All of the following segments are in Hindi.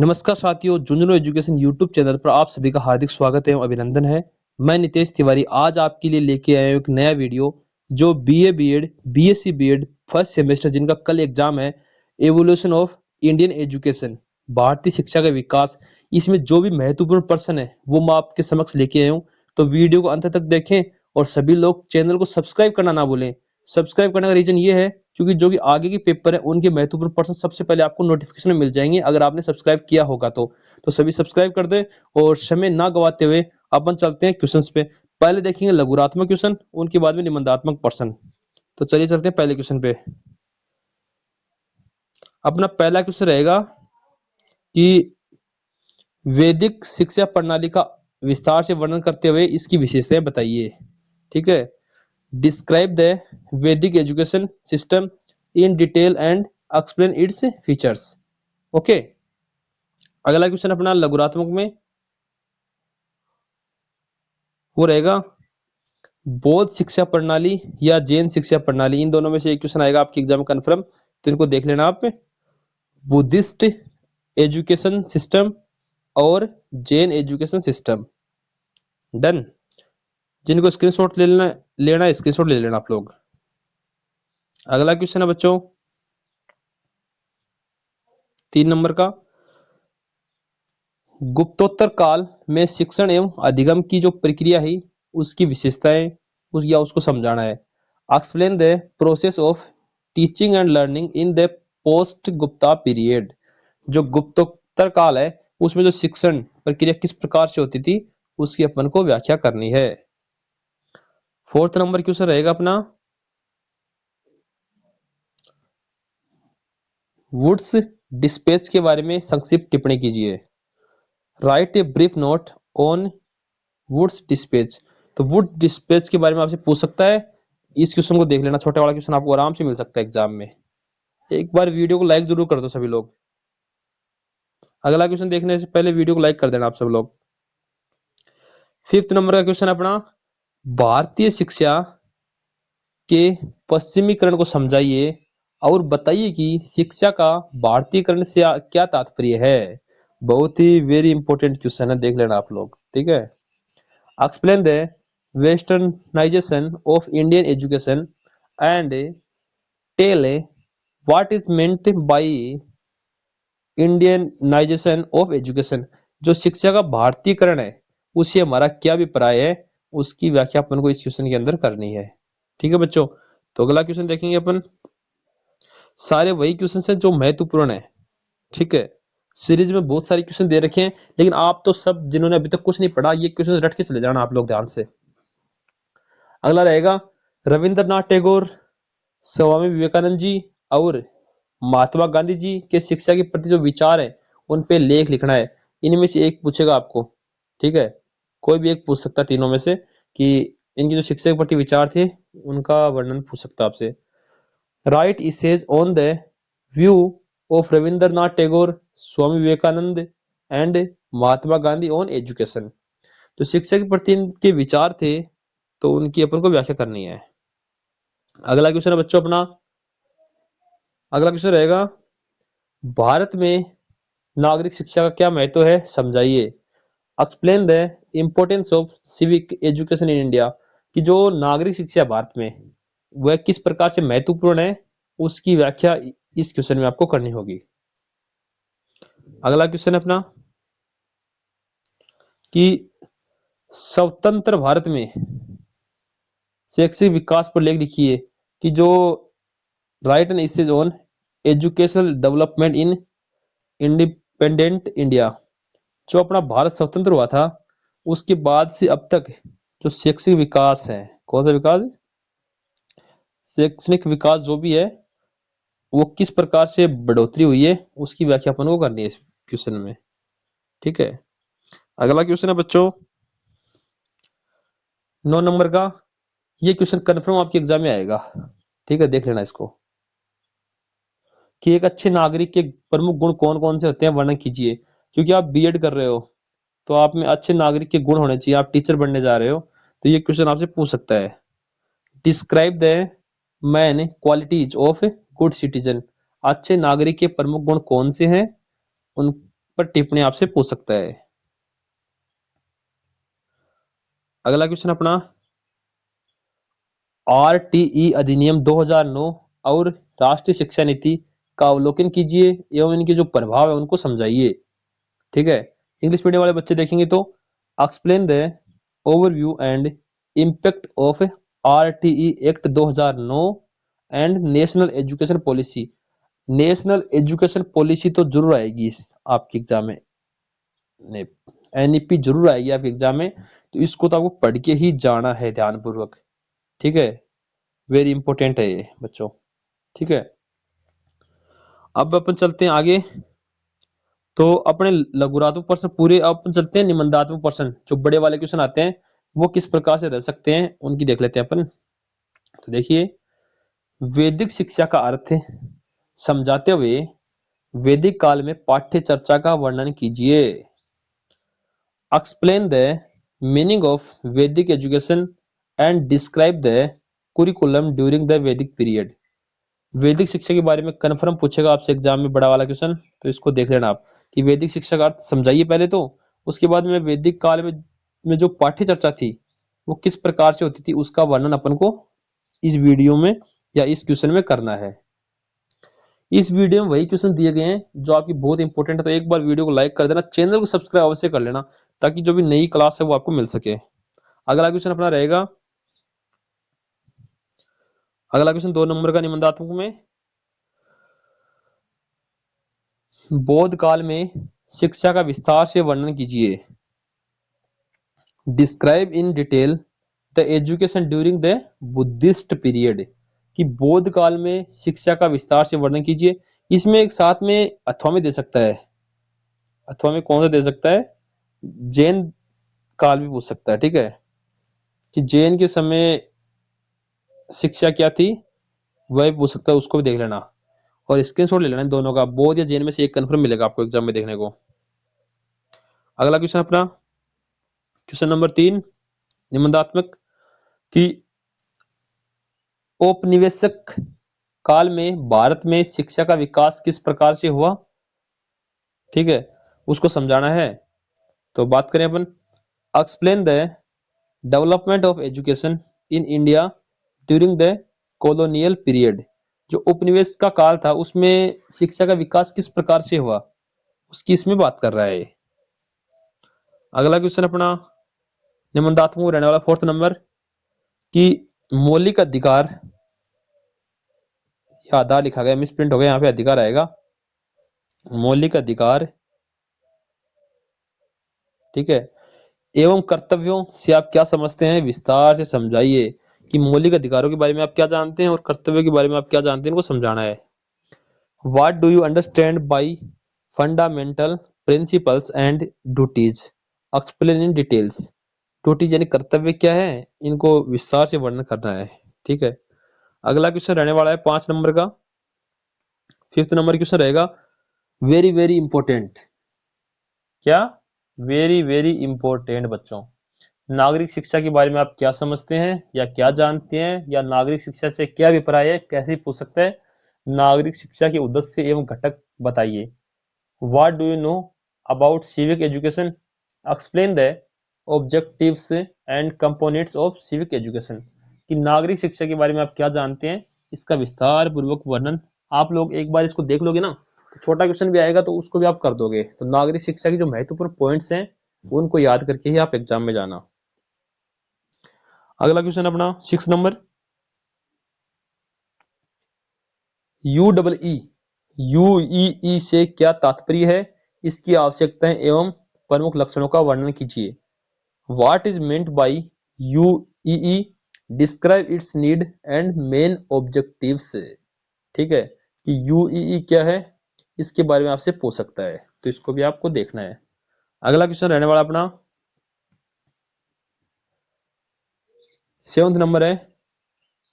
नमस्कार साथियों, झुंझुनू एजुकेशन यूट्यूब चैनल पर आप सभी का हार्दिक स्वागत एवं अभिनंदन है। मैं नितेश तिवारी आज आपके लिए लेके आया हूँ एक नया वीडियो जो BA BEd, BSc BEd first semester जिनका कल एग्जाम है, एवोल्यूशन ऑफ इंडियन एजुकेशन, भारतीय शिक्षा का विकास। इसमें जो भी महत्वपूर्ण प्रश्न है वो मैं आपके समक्ष लेके आया हूँ, तो वीडियो को अंत तक देखें और सभी लोग चैनल को सब्सक्राइब करना ना भूलें। सब्सक्राइब करने का रीजन ये है क्योंकि जो कि आगे के पेपर है उनके महत्वपूर्ण प्रश्न सबसे पहले आपको नोटिफिकेशन में मिल जाएंगे अगर आपने सब्सक्राइब किया होगा तो सभी सब्सक्राइब कर दें और समय ना गवाते हुए अपन चलते हैं क्वेश्चंस पे। पहले देखेंगे लघुरात्मक क्वेश्चन, उनके बाद में निबंधात्मक प्रश्न। तो चलिए चलते हैं पहले क्वेश्चन पे। अपना पहला क्वेश्चन रहेगा कि वैदिक शिक्षा प्रणाली का विस्तार से वर्णन करते हुए इसकी विशेषताएं बताइए। ठीक है, डिस्क्राइब द वैदिक education system in detail and explain its features. Okay, अगला क्वेश्चन अपना लघुरात्मक में वो रहेगा बौद्ध शिक्षा प्रणाली या जैन शिक्षा प्रणाली, इन दोनों में से एक क्वेश्चन आएगा आपके एग्जाम में कंफर्म, तो इनको देख लेना आप। बुद्धिस्ट एजुकेशन सिस्टम और जैन एजुकेशन सिस्टम। डन। जिनको स्क्रीनशॉट लेना स्क्रीनशॉट ले लेना आप लोग। अगला क्वेश्चन है बच्चों 3 नंबर का, गुप्तोत्तर काल में शिक्षण एवं अधिगम की जो प्रक्रिया है उसकी विशेषताएं उसको समझाना है। Explain the process of teaching and learning in the post Gupta period. जो गुप्तोत्तर काल है उसमें जो शिक्षण प्रक्रिया किस प्रकार से होती थी उसकी अपन को व्याख्या करनी है। 4th नंबर क्वेश्चन रहेगा अपना वुड्स डिस्पैच के बारे में संक्षिप्त टिप्पणी कीजिए। Write a brief note on woods dispatch. तो वुड डिस्पैच के बारे में आपसे पूछ सकता है, इस क्वेश्चन को देख लेना। छोटा वाला क्वेश्चन आपको आराम से मिल सकता है एग्जाम में। एक बार वीडियो को लाइक जरूर कर दो सभी लोग। अगला क्वेश्चन देखने से पहले वीडियो को लाइक कर देना आप सब लोग। 5th नंबर का क्वेश्चन अपना भारतीय शिक्षा के पश्चिमीकरण को समझाइए और बताइए कि शिक्षा का भारतीयकरण से क्या तात्पर्य है। बहुत ही वेरी इंपॉर्टेंट क्वेश्चन है, देख लेना आप लोग। ठीक है, explain the westernisation of Indian education and tell what is meant by Indianisation of education. जो शिक्षा का भारतीयकरण है उससे हमारा क्या अभिप्राय है उसकी व्याख्या अपन को इस क्वेश्चन के अंदर करनी है। ठीक है बच्चों, तो अगला क्वेश्चन देखेंगे अपन। सारे वही क्वेश्चन हैं जो महत्वपूर्ण है। ठीक है, सीरीज में बहुत सारे क्वेश्चन दे रखे हैं, लेकिन आप तो सब जिन्होंने अभी तक कुछ नहीं पढ़ा ये क्वेश्चन रट के चले जाना आप लोग ध्यान से। अगला रहेगा रविंद्रनाथ टैगोर, स्वामी विवेकानंद जी और महात्मा गांधी जी के शिक्षा के प्रति जो विचार है उन पे लेख लिखना है। इनमें से एक पूछेगा आपको। ठीक है, कोई भी एक पूछ सकता है तीनों में से कि इनकी जो शिक्षा के प्रति विचार थे उनका वर्णन पूछ सकता आपसे। Write essays on the view of Rabindranath Tagore, Swami Vivekananda and Mahatma Gandhi on education. जो शिक्षा के प्रति इनके विचार थे तो उनकी अपन को व्याख्या करनी है। अगला क्वेश्चन है बच्चों अपना, अगला क्वेश्चन रहेगा भारत में नागरिक शिक्षा का क्या महत्व है समझाइए। Explain the importance of civic education in India. कि जो नागरिक शिक्षा भारत में वह किस प्रकार से महत्वपूर्ण है उसकी व्याख्या इस क्वेश्चन में आपको करनी होगी। अगला क्वेश्चन है अपना कि स्वतंत्र भारत में शैक्षिक विकास पर लेख लिखिए। कि जो write an essays on educational development in independent India. जो अपना भारत स्वतंत्र हुआ था उसके बाद से अब तक जो शैक्षिक विकास है, कौन सा विकास, शैक्षणिक विकास जो भी है वो किस प्रकार से बढ़ोतरी हुई है उसकी व्याख्या अपन को करनी है इस क्वेश्चन में। ठीक है, अगला क्वेश्चन है बच्चों 9 नंबर का। ये क्वेश्चन कंफर्म आपके एग्जाम में आएगा। ठीक है, देख लेना इसको कि एक अच्छे नागरिक के प्रमुख गुण कौन कौन से होते हैं वर्णन कीजिए। क्योंकि आप बीएड कर रहे हो तो आप में अच्छे नागरिक के गुण होने चाहिए, आप टीचर बनने जा रहे हो तो ये क्वेश्चन आपसे पूछ सकता है। Describe the man qualities of good citizen. अच्छे नागरिक के प्रमुख गुण कौन से हैं उन पर टिप्पणी आपसे पूछ सकता है। अगला क्वेश्चन अपना, आरटीई अधिनियम 2009 और राष्ट्रीय शिक्षा नीति का अवलोकन कीजिए एवं इनके जो प्रभाव है उनको समझाइए। ठीक है, इंग्लिश मीडियम वाले बच्चे देखेंगे तो explain the overview and impact of RTE act 2009 and national education policy. National education policy तो जरूर आएगी इस आपके एग्जाम में, एनईपी जरूर आएगी आपके एग्जाम में, तो इसको तो आपको पढ़ के ही जाना है ध्यानपूर्वक। ठीक है, वेरी इंपॉर्टेंट है ये बच्चों। ठीक है, अब अपन चलते हैं आगे। तो अपने लघुरात्मक प्रश्न पूरे, अपन चलते हैं निबंधात्मक प्रश्न, जो बड़े वाले क्वेश्चन आते हैं वो किस प्रकार से रह सकते हैं उनकी देख लेते हैं अपन। तो देखिए, वैदिक शिक्षा का अर्थ समझाते हुए वैदिक काल में पाठ्य चर्चा का वर्णन कीजिए। एक्सप्लेन द मीनिंग ऑफ वैदिक education and describe the curriculum during the वैदिक पीरियड। वैदिक शिक्षा के बारे में कन्फर्म पूछेगा आपसे एग्जाम में, बड़ा वाला क्वेश्चन, तो इसको देख लेना आप कि वैदिक शिक्षा का अर्थ समझाइए पहले तो, उसके बाद में वैदिक काल में जो पाठ्य चर्चा थी वो किस प्रकार से होती थी उसका वर्णन अपन को इस वीडियो में या इस क्वेश्चन में करना है। इस वीडियो में वही क्वेश्चन दिए गए हैं जो आपकी बहुत इंपॉर्टेंट है, तो एक बार वीडियो को लाइक कर देना, चैनल को सब्सक्राइब अवश्य कर लेना ताकि जो भी नई क्लास है वो आपको मिल सके। अगला क्वेश्चन अपना रहेगा, अगला क्वेश्चन 2 नंबर का निबंधात्मक में, बौद्ध काल में शिक्षा का विस्तार से वर्णन कीजिए। Describe in detail the education during the Buddhist period, कि बौद्ध काल में शिक्षा का विस्तार से वर्णन कीजिए। इसमें एक साथ में अथवा में दे सकता है, अथवा में कौन सा दे सकता है, जैन काल भी पूछ सकता है। ठीक है, कि जैन के समय शिक्षा क्या थी वह भी पूछ सकता है, उसको भी देख लेना और स्क्रीनशॉट ले लेना दोनों का, बौद्ध या जैन में से एक कंफर्म मिलेगा आपको एग्जाम में देखने को। अगला क्वेश्चन अपना क्वेश्चन नंबर 3 निबंधात्मक, कि औपनिवेशिक काल में भारत में शिक्षा का विकास किस प्रकार से हुआ। ठीक है, उसको समझाना है। तो बात करें अपन, explain the development of education in India during the colonial period. जो उपनिवेश का काल था उसमें शिक्षा का विकास किस प्रकार से हुआ उसकी इसमें बात कर रहा है। अगला क्वेश्चन अपना निबंधात्मक रहने वाला 4th नंबर, कि मौलिक अधिकार, आधार लिखा गया मिस प्रिंट हो गया, यहाँ पे अधिकार आएगा, मौलिक अधिकार। ठीक है, एवं कर्तव्यों से आप क्या समझते हैं, विस्तार से समझाइए कि मौलिक अधिकारों के बारे में आप क्या जानते हैं और कर्तव्यों के बारे में आप क्या जानते हैं, इनको समझाना है। What do you understand by fundamental principles and duties, explain in details. Duties यानी कर्तव्य क्या है, इनको विस्तार से वर्णन करना है। ठीक है, अगला क्वेश्चन रहने वाला है 5 नंबर का, 5th नंबर क्वेश्चन रहेगा, वेरी वेरी इंपॉर्टेंट, क्या, वेरी वेरी इंपॉर्टेंट बच्चों, नागरिक शिक्षा के बारे में आप क्या समझते हैं या क्या जानते हैं, या नागरिक शिक्षा से क्या अभिप्राय है, कैसे पूछ सकता है, नागरिक शिक्षा के उद्देश्य एवं घटक बताइए। What do you know about civic education, explain the objectives and components of civic education, कि नागरिक शिक्षा के बारे में आप क्या जानते हैं, इसका विस्तार पूर्वक वर्णन। आप लोग एक बार इसको देख लोगे ना, तो छोटा क्वेश्चन भी आएगा तो उसको भी आप कर दोगे। तो नागरिक शिक्षा की जो महत्वपूर्ण पॉइंट्स हैं उनको याद करके ही आप एग्जाम में जाना। अगला क्वेश्चन अपना 6 नंबर, यूई, यूई से क्या तात्पर्य है, इसकी आवश्यकताएं एवं प्रमुख लक्षणों का वर्णन कीजिए। What is meant by UE, describe its need and main objectives. ठीक है, कि यूई क्या है इसके बारे में आपसे पूछ सकता है, तो इसको भी आपको देखना है। अगला क्वेश्चन रहने वाला अपना 7th नंबर है,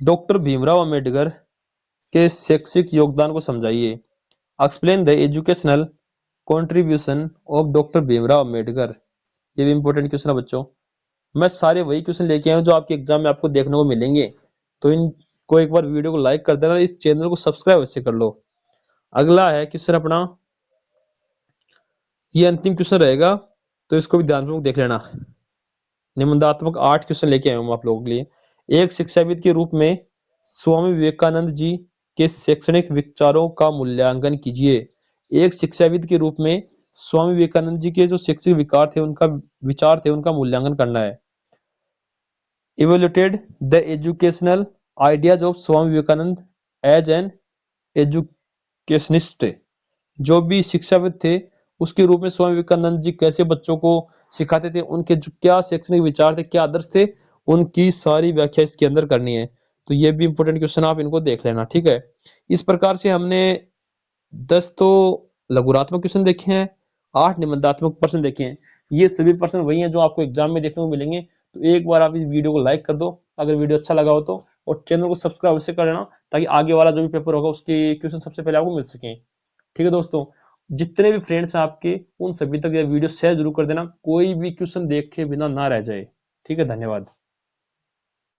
डॉक्टर भीमराव अंबेडकर के शैक्षिक योगदान को समझाइए। Explain the educational contribution of doctor Bhimrao Ambedkar. ये भी इंपॉर्टेंट क्वेश्चन है बच्चों, मैं सारे वही क्वेश्चन लेके आया हूं जो आपके एग्जाम में आपको देखने को मिलेंगे, तो इनको एक बार वीडियो को लाइक कर देना, इस चैनल को सब्सक्राइब अवश्य कर लो। अगला है क्वेश्चन अपना, ये अंतिम क्वेश्चन रहेगा, तो इसको भी ध्यानपूर्वक देख लेना। निबंधात्मक 8 क्वेश्चन लेके आया हूं आप लोगों के लिए। एक शिक्षाविद के रूप में स्वामी विवेकानंद जी के शैक्षणिक विचारों का मूल्यांकन कीजिए। एक शिक्षाविद के रूप में स्वामी विवेकानंद जी के जो शैक्षिक विचार थे उनका मूल्यांकन करना है। Evaluated the educational ideas of Swami Vivekananda as an educationist. जो भी शिक्षाविद थे उसके रूप में स्वामी विवेकानंद जी कैसे बच्चों को सिखाते थे, उनके जो क्या शैक्षणिक विचार थे, क्या आदर्श थे, उनकी सारी व्याख्या इसके अंदर करनी है। तो ये भी इंपॉर्टेंट क्वेश्चन, आप इनको देख लेना, ठीक है। इस प्रकार से हमने 10 तो लघुरात्मक क्वेश्चन देखे हैं, 8 निबंधात्मक प्रश्न देखे हैं। ये सभी प्रश्न वही हैं जो आपको एग्जाम में देखने को मिलेंगे। तो एक बार आप इस वीडियो को लाइक कर दो अगर वीडियो अच्छा लगा हो तो, और चैनल को सब्सक्राइब अवश्य कर लेना ताकि आगे वाला जो भी पेपर होगा उसके क्वेश्चन सबसे पहले आपको मिल सके। ठीक है दोस्तों, जितने भी फ्रेंड्स हैं आपके उन सभी तक यह वीडियो शेयर जरूर कर देना, कोई भी क्वेश्चन देखे बिना ना रह जाए। ठीक है, धन्यवाद।